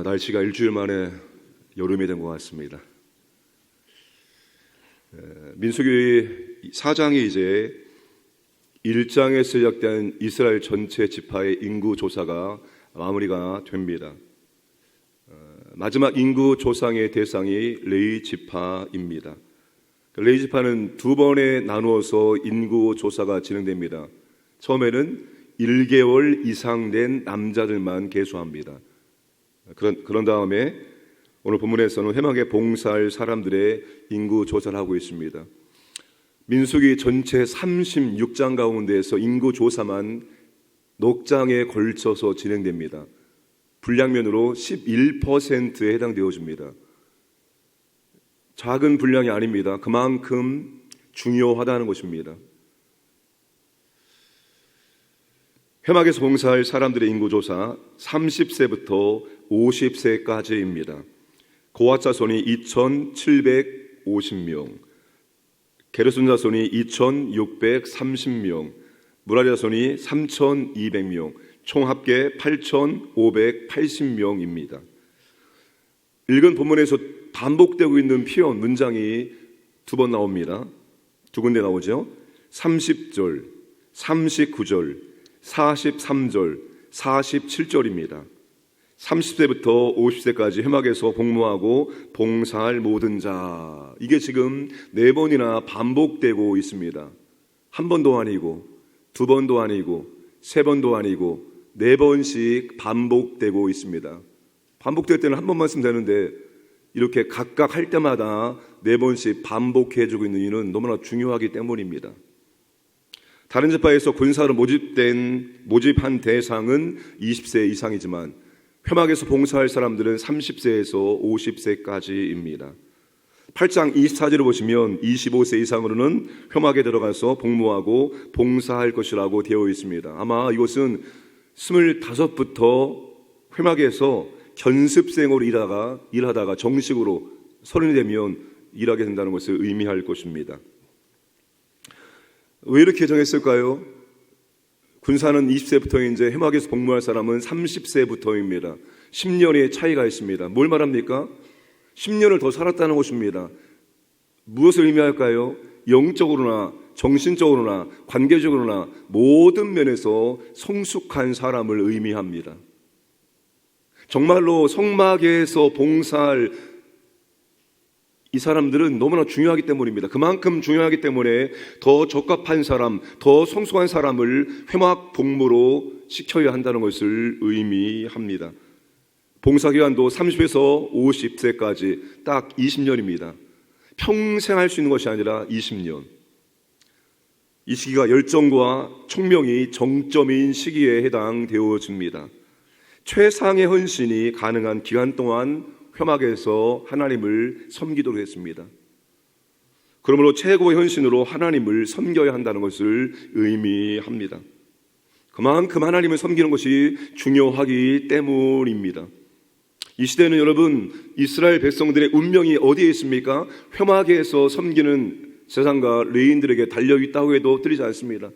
날씨가 일주일 만에 여름이 된 것 같습니다. 민수기 4장이 이제 1장에 시작된 이스라엘 전체 지파의 인구 조사가 마무리가 됩니다. 마지막 인구 조사의 대상이 레위 지파입니다. 레위 지파는 두 번에 나누어서 인구 조사가 진행됩니다. 처음에는 1개월 이상 된 남자들만 계수합니다. 그런 다음에 오늘 본문에서는 회막에 봉사할 사람들의 인구 조사를 하고 있습니다. 민수기 전체 36장 가운데에서 인구 조사만 넉 장에 걸쳐서 진행됩니다. 분량면으로 11%에 해당되어집니다. 작은 분량이 아닙니다. 그만큼 중요하다는 것입니다. 회막에서 봉사할 사람들의 인구조사 30세부터 50세까지입니다. 고핫 자손이 2,750명, 게르손 자손이 2,630명, 무라리 자손이 3,200명, 총 합계 8,580명입니다. 읽은 본문에서 반복되고 있는 표현, 문장이 두 번 나옵니다. 두 군데 나오죠. 30절, 39절, 43절, 47절입니다. 30세부터 50세까지 회막에서 복무하고 봉사할 모든 자, 이게 지금 4번이나 반복되고 있습니다. 한 번도 아니고, 두 번도 아니고, 세 번도 아니고 4번씩 반복되고 있습니다. 반복될 때는 한 번만 쓰면 되는데 이렇게 각각 할 때마다 4번씩 반복해주고 있는 이유는 너무나 중요하기 때문입니다. 다른 지파에서 군사로 모집한 대상은 20세 이상이지만 회막에서 봉사할 사람들은 30세에서 50세까지입니다. 8장 24절을 보시면 25세 이상으로는 회막에 들어가서 복무하고 봉사할 것이라고 되어 있습니다. 아마 이것은 25부터 회막에서 견습생으로 일하다가 정식으로 30이 되면 일하게 된다는 것을 의미할 것입니다. 왜 이렇게 정했을까요? 군사는 20세부터 이제 회막에서 복무할 사람은 30세부터입니다. 10년의 차이가 있습니다. 뭘 말합니까? 10년을 더 살았다는 것입니다. 무엇을 의미할까요? 영적으로나 정신적으로나 관계적으로나 모든 면에서 성숙한 사람을 의미합니다. 정말로 성막에서 봉사할 이 사람들은 너무나 중요하기 때문입니다. 그만큼 중요하기 때문에 더 적합한 사람, 더 성숙한 사람을 회막 복무로 시켜야 한다는 것을 의미합니다. 봉사기간도 30에서 50세까지 딱 20년입니다. 평생 할 수 있는 것이 아니라 20년. 이 시기가 열정과 총명이 정점인 시기에 해당되어집니다. 최상의 헌신이 가능한 기간 동안 회막에서 하나님을 섬기도록 했습니다. 그러므로 최고의 헌신으로 하나님을 섬겨야 한다는 것을 의미합니다. 그만큼 하나님을 섬기는 것이 중요하기 때문입니다. 이 시대는 여러분, 이스라엘 백성들의 운명이 어디에 있습니까? 회막에서 섬기는 세상과 레위인들에게 달려있다고 해도 틀리지 않습니다.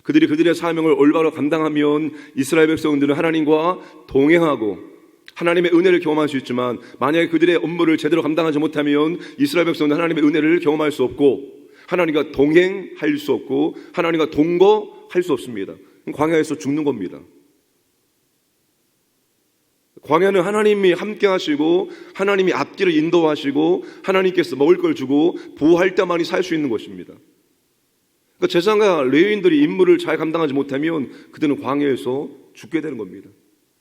그들의 사명을 올바로 감당하면 이스라엘 백성들은 하나님과 동행하고 하나님의 은혜를 경험할 수 있지만, 만약에 그들의 업무를 제대로 감당하지 못하면 이스라엘 백성은 하나님의 은혜를 경험할 수 없고 하나님과 동행할 수 없고 하나님과 동거할 수 없습니다. 광야에서 죽는 겁니다. 광야는 하나님이 함께 하시고 하나님이 앞길을 인도하시고 하나님께서 먹을 걸 주고 보호할 때만이 살 수 있는 것입니다. 그러니까 제사장과 레위인들이 임무를 잘 감당하지 못하면 그들은 광야에서 죽게 되는 겁니다.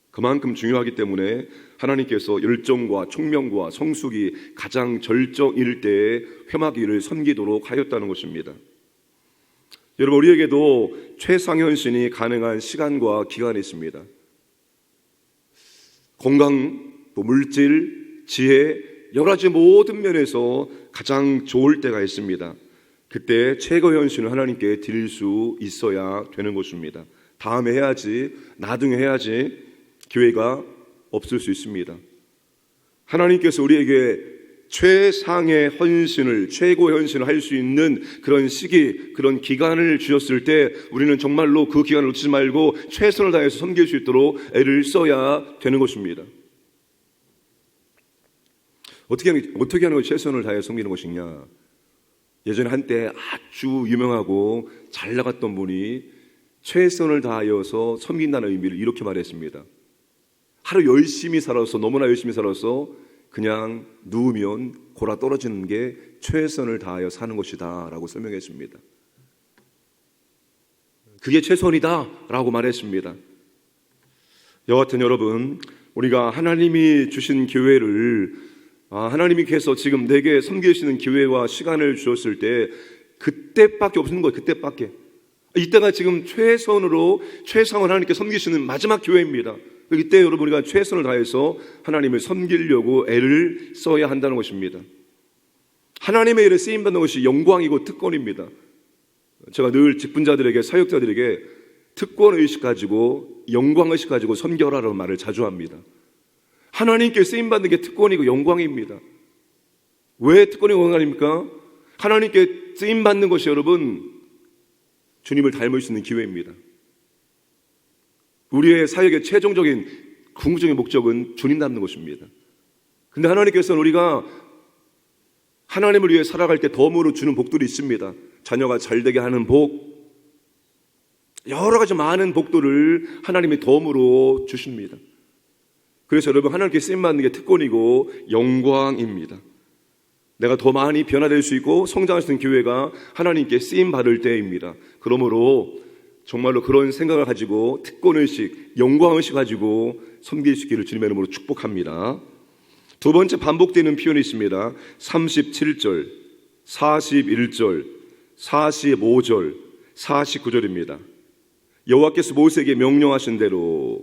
그만큼 중요하기 때문에 하나님께서 열정과 총명과 성숙이 가장 절정일 때에 회막 일을 섬기도록 하였다는 것입니다. 여러분, 우리에게도 최상의 헌신이 가능한 시간과 기간이 있습니다. 건강, 또 물질, 지혜, 여러 가지 모든 면에서 가장 좋을 때가 있습니다. 그때 최고의 헌신을 하나님께 드릴 수 있어야 되는 것입니다. 다음에 해야지, 나중에 해야지 기회가 없을 수 있습니다. 하나님께서 우리에게 최상의 헌신을, 최고의 헌신을 할 수 있는 그런 시기, 그런 기간을 주셨을 때 우리는 정말로 그 기간을 놓치지 말고 최선을 다해서 섬길 수 있도록 애를 써야 되는 것입니다. 어떻게 하는 것이 최선을 다해 섬기는 것이냐? 예전에 한때 아주 유명하고 잘 나갔던 분이 최선을 다하여서 섬긴다는 의미를 이렇게 말했습니다. 하루 열심히 살아서, 너무나 열심히 살아서 그냥 누우면 골아 떨어지는 게 최선을 다하여 사는 것이다 라고 설명했습니다. 그게 최선이다 라고 말했습니다. 여하튼 여러분, 우리가 하나님이 주신 기회를, 하나님께서 지금 내게 섬기시는 기회와 시간을 주셨을 때 그때밖에 없는 거예요. 그때밖에. 이때가 지금 최상을 하나님께 섬기시는 마지막 기회입니다. 이때 여러분, 우리가 최선을 다해서 하나님을 섬기려고 애를 써야 한다는 것입니다. 하나님의 일에 쓰임받는 것이 영광이고 특권입니다. 제가 늘 직분자들에게, 사역자들에게 특권의식 가지고, 영광의식 가지고 섬겨라라는 말을 자주 합니다. 하나님께 쓰임받는 게 특권이고 영광입니다. 왜 특권이고 영광입니까? 하나님께 쓰임받는 것이 여러분, 주님을 닮을 수 있는 기회입니다. 우리의 사역의 최종적인 궁극적인 목적은 주님 닮는 것입니다. 근데 하나님께서는 우리가 하나님을 위해 살아갈 때 덤으로 주는 복들이 있습니다. 자녀가 잘되게 하는 복, 여러 가지 많은 복들을 하나님이 덤으로 주십니다. 그래서 여러분, 하나님께 쓰임받는 게 특권이고 영광입니다. 내가 더 많이 변화될 수 있고 성장할 수 있는 기회가 하나님께 쓰임받을 때입니다. 그러므로 정말로 그런 생각을 가지고 특권의식, 영광의식 가지고 섬길 수 있기를 주님의 이름으로 축복합니다. 두 번째 반복되는 표현이 있습니다. 37절, 41절, 45절, 49절입니다. 여호와께서 모세에게 명령하신 대로,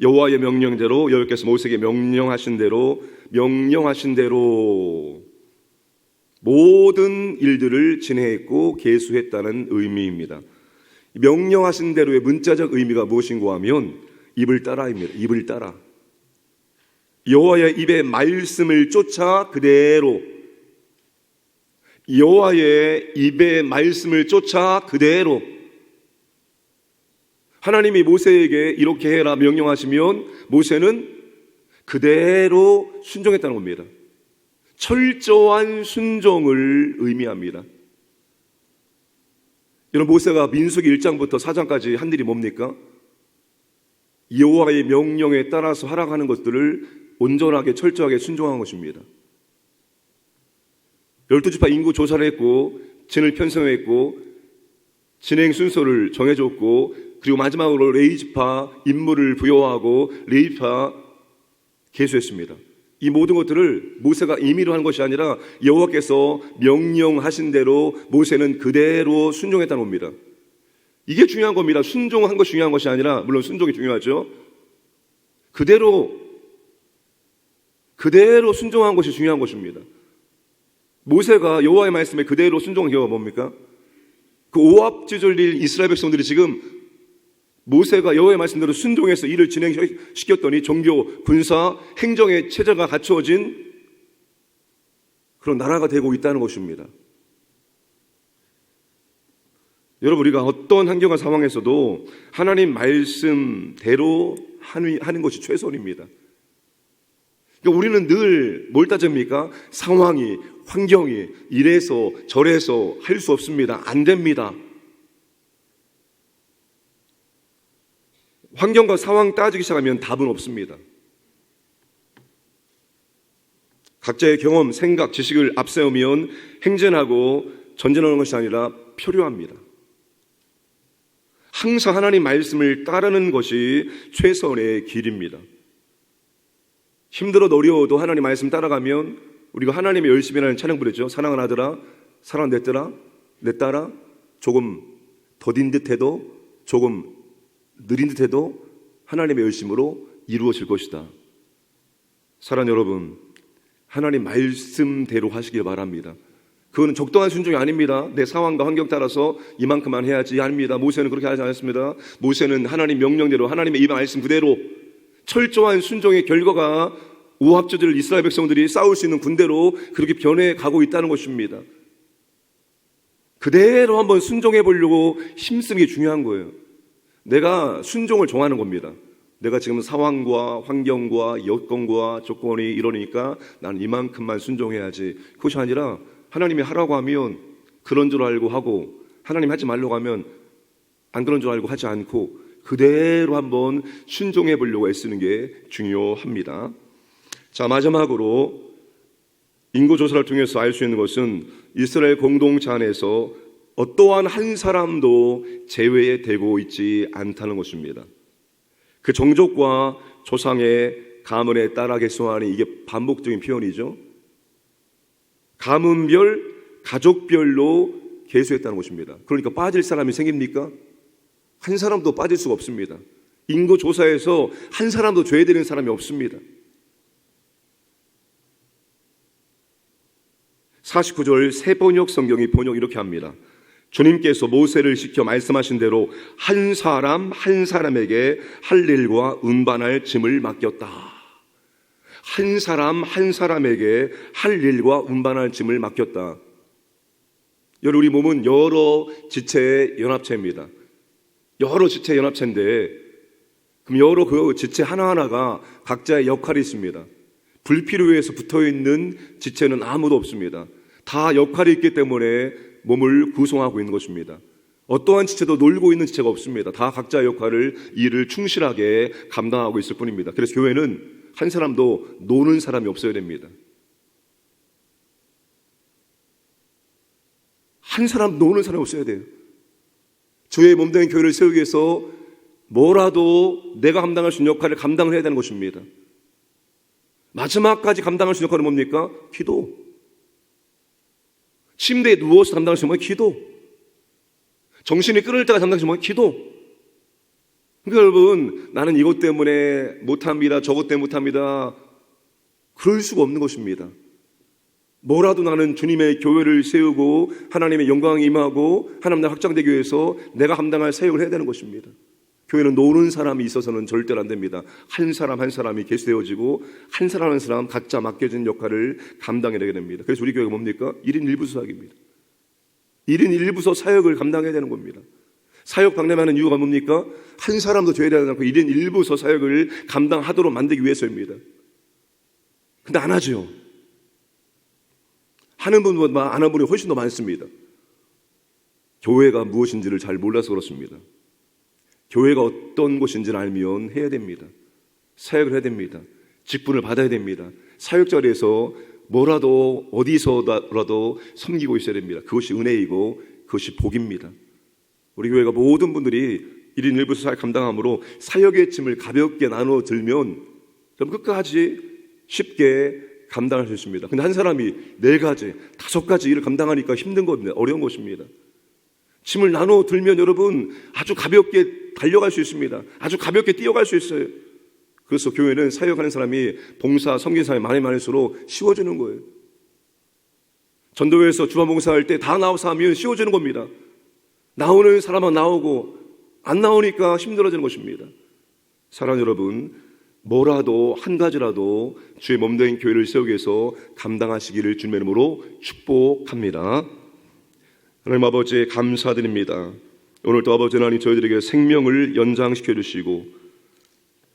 여호와의 명령대로, 여호와께서 모세에게 명령하신 대로 모든 일들을 진행했고 계수했다는 의미입니다. 명령하신 대로의 문자적 의미가 무엇인가 하면 입을 따라입니다. 입을 따라. 여호와의 입의 말씀을 쫓아 그대로, 여호와의 입의 말씀을 쫓아 그대로. 하나님이 모세에게 이렇게 해라 명령하시면 모세는 그대로 순종했다는 겁니다. 철저한 순종을 의미합니다. 여러분, 모세가 민수기 1장부터 4장까지 한 일이 뭡니까? 여호와의 명령에 따라서 하락하는 것들을 온전하게 철저하게 순종한 것입니다. 12지파 인구 조사를 했고 진을 편성했고 진행 순서를 정해줬고, 그리고 마지막으로 레위지파 임무를 부여하고 레위지파 계수했습니다. 이 모든 것들을 모세가 임의로 한 것이 아니라 여호와께서 명령하신 대로 모세는 그대로 순종했다는 겁니다. 이게 중요한 겁니다. 순종한 것이 중요한 것이 아니라, 물론 순종이 중요하죠. 그대로 순종한 것이 중요한 것입니다. 모세가 여호와의 말씀에 그대로 순종한 경우가 뭡니까? 그 오합지졸일 이스라엘 백성들이 지금 모세가 여호와의 말씀대로 순종해서 일을 진행시켰더니 종교, 군사, 행정의 체제가 갖추어진 그런 나라가 되고 있다는 것입니다. 여러분, 우리가 어떤 환경과 상황에서도 하나님 말씀대로 하는 것이 최선입니다. 그러니까 우리는 늘 뭘 따집니까? 상황이, 환경이 이래서 저래서 할 수 없습니다. 안 됩니다. 환경과 상황 따지기 시작하면 답은 없습니다. 각자의 경험, 생각, 지식을 앞세우면 행진하고 전진하는 것이 아니라 표류합니다. 항상 하나님 말씀을 따르는 것이 최선의 길입니다. 힘들어도 어려워도 하나님 말씀 따라가면, 우리가 하나님의 열심이라는 찬양 부르죠. 사랑하는 아들아, 사랑 내 딸아, 조금 더딘 듯해도, 조금 느린 듯해도 하나님의 열심으로 이루어질 것이다. 사랑하는 여러분, 하나님 말씀대로 하시길 바랍니다. 그거는 적당한 순종이 아닙니다. 내 상황과 환경 따라서 이만큼만 해야지 아닙니다. 모세는 그렇게 하지 않았습니다. 모세는 하나님 명령대로, 하나님의 이 말씀 그대로 철저한 순종의 결과가 우합지졸 이스라엘 백성들이 싸울 수 있는 군대로 그렇게 변해 가고 있다는 것입니다. 그대로 한번 순종해 보려고 힘쓰는 게 중요한 거예요. 내가 순종을 정하는 겁니다. 내가 지금 상황과 환경과 여건과 조건이 이러니까 나는 이만큼만 순종해야지. 그것이 아니라 하나님이 하라고 하면 그런 줄 알고 하고, 하나님 하지 말라고 하면 안 그런 줄 알고 하지 않고 그대로 한번 순종해 보려고 애쓰는 게 중요합니다. 자, 마지막으로 인구조사를 통해서 알 수 있는 것은 이스라엘 공동체 안에서 어떠한 한 사람도 제외되고 있지 않다는 것입니다. 그 종족과 조상의 가문에 따라 계승하니 이게 반복적인 표현이죠. 가문별, 가족별로 계수했다는 것입니다. 그러니까 빠질 사람이 생깁니까? 한 사람도 빠질 수가 없습니다. 인구조사에서 한 사람도 제외되는 사람이 없습니다. 49절 새번역 성경이 번역 이렇게 합니다. 주님께서 모세를 시켜 말씀하신 대로 한 사람 한 사람에게 할 일과 운반할 짐을 맡겼다. 한 사람 한 사람에게 할 일과 운반할 짐을 맡겼다. 여러분, 우리 몸은 여러 지체의 연합체입니다. 여러 지체의 연합체인데, 그럼 여러 그 지체 하나하나가 각자의 역할이 있습니다. 불필요해서 붙어있는 지체는 아무도 없습니다. 다 역할이 있기 때문에 몸을 구성하고 있는 것입니다. 어떠한 지체도 놀고 있는 지체가 없습니다. 다 각자의 역할을, 일을 충실하게 감당하고 있을 뿐입니다. 그래서 교회는 한 사람도 노는 사람이 없어야 됩니다. 한 사람 노는 사람이 없어야 돼요. 주의 몸된 교회를 세우기 위해서 뭐라도 내가 감당할 수 있는 역할을 감당을 해야 되는 것입니다. 마지막까지 감당할 수 있는 역할은 뭡니까? 기도. 침대에 누워서 감당할 수 있는 건 기도. 정신이 끊을 때가 감당할 수 있는 건 기도. 그러니까 여러분, 나는 이것 때문에 못합니다, 저것 때문에 못합니다, 그럴 수가 없는 것입니다. 뭐라도 나는 주님의 교회를 세우고 하나님의 영광이 임하고 하나님 나라 확장되기 위해서 내가 감당할 사역을 해야 되는 것입니다. 교회는 노는 사람이 있어서는 절대로 안 됩니다. 한 사람 한 사람이 계수되어지고 한 사람 한 사람 각자 맡겨진 역할을 감당해야 되게 됩니다. 그래서 우리 교회가 뭡니까? 1인 1부서 사역입니다. 1인 1부서 사역을 감당해야 되는 겁니다. 사역 방lem하는 이유가 뭡니까? 한 사람도 죄에 대하지 않고 1인 1부서 사역을 감당하도록 만들기 위해서입니다. 근데 안 하죠. 하는 분보다 안 하는 분이 훨씬 더 많습니다. 교회가 무엇인지를 잘 몰라서 그렇습니다. 교회가 어떤 곳인지를 알면 해야 됩니다. 사역을 해야 됩니다. 직분을 받아야 됩니다. 사역 자리에서 뭐라도 어디서라도 섬기고 있어야 됩니다. 그것이 은혜이고 그것이 복입니다. 우리 교회가 모든 분들이 1인 1부서 사역 감당함으로 사역의 짐을 가볍게 나누어 들면 그럼 끝까지 쉽게 감당할 수 있습니다. 근데 한 사람이 4가지, 5가지 일을 감당하니까 힘든 겁니다. 어려운 것입니다. 짐을 나눠 들면 여러분 아주 가볍게 달려갈 수 있습니다. 아주 가볍게 뛰어갈 수 있어요. 그래서 교회는 사역하는 사람이 봉사, 섬기는 사람이 많이 많을수록 쉬워지는 거예요. 전도회에서 주간 봉사할 때 다 나와서 하면 쉬워지는 겁니다. 나오는 사람은 나오고 안 나오니까 힘들어지는 것입니다. 사랑하는 여러분, 뭐라도 한 가지라도 주의 몸된 교회를 세우기 위해서 감당하시기를 주님의 이름으로 축복합니다. 하나님 아버지 감사드립니다. 오늘도 아버지 하나님 저희들에게 생명을 연장시켜 주시고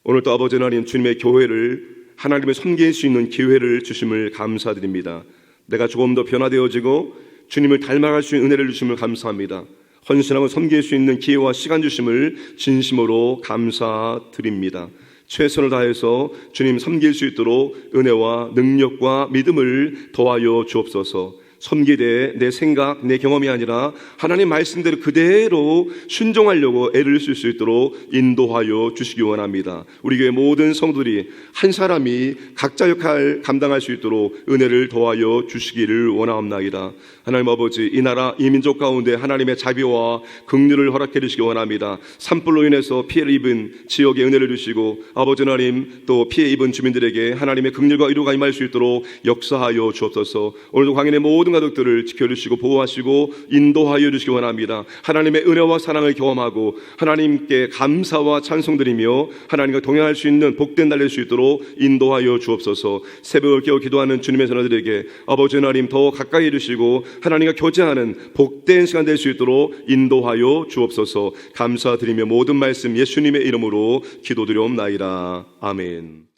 오늘도 아버지 하나님 주님의 교회를 하나님의 섬길 수 있는 기회를 주심을 감사드립니다. 내가 조금 더 변화되어지고 주님을 닮아갈 수 있는 은혜를 주심을 감사합니다. 헌신하고 섬길 수 있는 기회와 시간 주심을 진심으로 감사드립니다. 최선을 다해서 주님 섬길 수 있도록 은혜와 능력과 믿음을 더하여 주옵소서. 섬기되 내 생각, 내 경험이 아니라 하나님 말씀대로 그대로 순종하려고 애를 쓸 수 있도록 인도하여 주시기 원합니다. 우리 교회 모든 성도들이 한 사람이 각자 역할 감당할 수 있도록 은혜를 더하여 주시기를 원하옵나이다. 하나님 아버지, 이 나라 이 민족 가운데 하나님의 자비와 긍휼을 허락해 주시기 원합니다. 산불로 인해서 피해를 입은 지역에 은혜를 주시고 아버지 하나님 또 피해 입은 주민들에게 하나님의 긍휼과 위로가 임할 수 있도록 역사하여 주옵소서. 오늘도 광인의 모든 모든 가족들을 지켜주시고 보호하시고 인도하여 주시기 원합니다. 하나님의 은혜와 사랑을 경험하고 하나님께 감사와 찬송드리며 하나님과 동행할 수 있는 복된 날 될 수 있도록 인도하여 주옵소서. 새벽을 깨어 기도하는 주님의 자녀들에게 아버지 하나님 더 가까이 해주시고 하나님과 교제하는 복된 시간 될 수 있도록 인도하여 주옵소서. 감사드리며 모든 말씀 예수님의 이름으로 기도드리옵나이다. 아멘.